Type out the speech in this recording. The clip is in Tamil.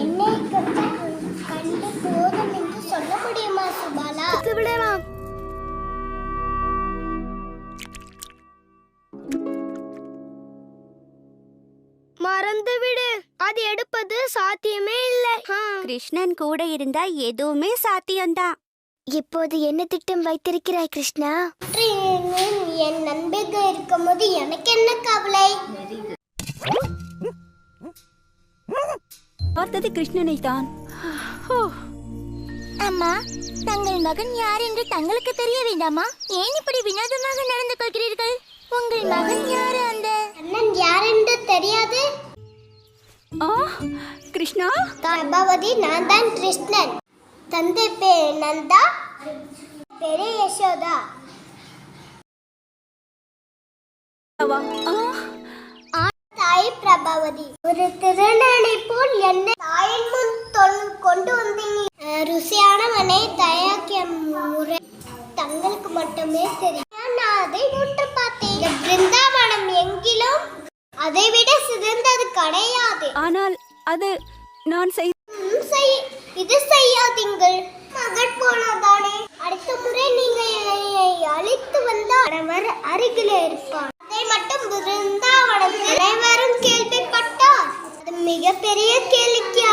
என்னை கண்டு போதும் என்று சொல்ல முடியுமா சுபாலா? விடலாம். மறந்துவிடு, அது எடுப்பது சாத்தியமே இல்லை. கிருஷ்ணன் கூட இருந்தா எதுவுமே சாத்தியம்தான். இப்போது என்ன திட்டம் வைத்திருக்கிறாய் கிருஷ்ணா? என் நண்பர்கள் இருக்கும்போது எனக்கு என்ன கவலை? பார்த்தது கிருஷ்ணனை தான். அம்மா, தங்கள் மகன் யார் என்று தங்களுக்கு தெரிய வேண்டாமா? ஏன் இப்படி வினோதமாக நடந்து கொள்கிறீர்கள்? உங்கள் மகன் யாரு? அந்த அண்ணன் யார் என்று தெரியாது? கிருஷ்ணா, பிரபாவதி, நான் தான் கிருஷ்ணன். தந்தை பேர் நந்தா, பேரு யசோதா. தாய் பிரபாவதி. ஒரு திருநனை போல் என்னை தாயின் முன் கொண்டு வந்தீங்க. ருசியானவனை தயாக்கிய முறை தங்களுக்கு மட்டுமே தெரியும். நான் அதை உற்று பார்த்தேன். பிருந்தாவனம் எங்கிலும் அதை விட சிறந்தது கிடையாது. ஆனால் அது நான் இது செய்யாதீங்கள். மகள் போனதானே. அடுத்த முறை நீங்க என்னை அழைத்து வந்தால் அவர் அருகிலே இருப்பார். அதை மட்டும் பிருந்தாவனத்தில் அனைவரும் கேள்விப்பட்டார். அது மிகப்பெரிய கேளிக்கை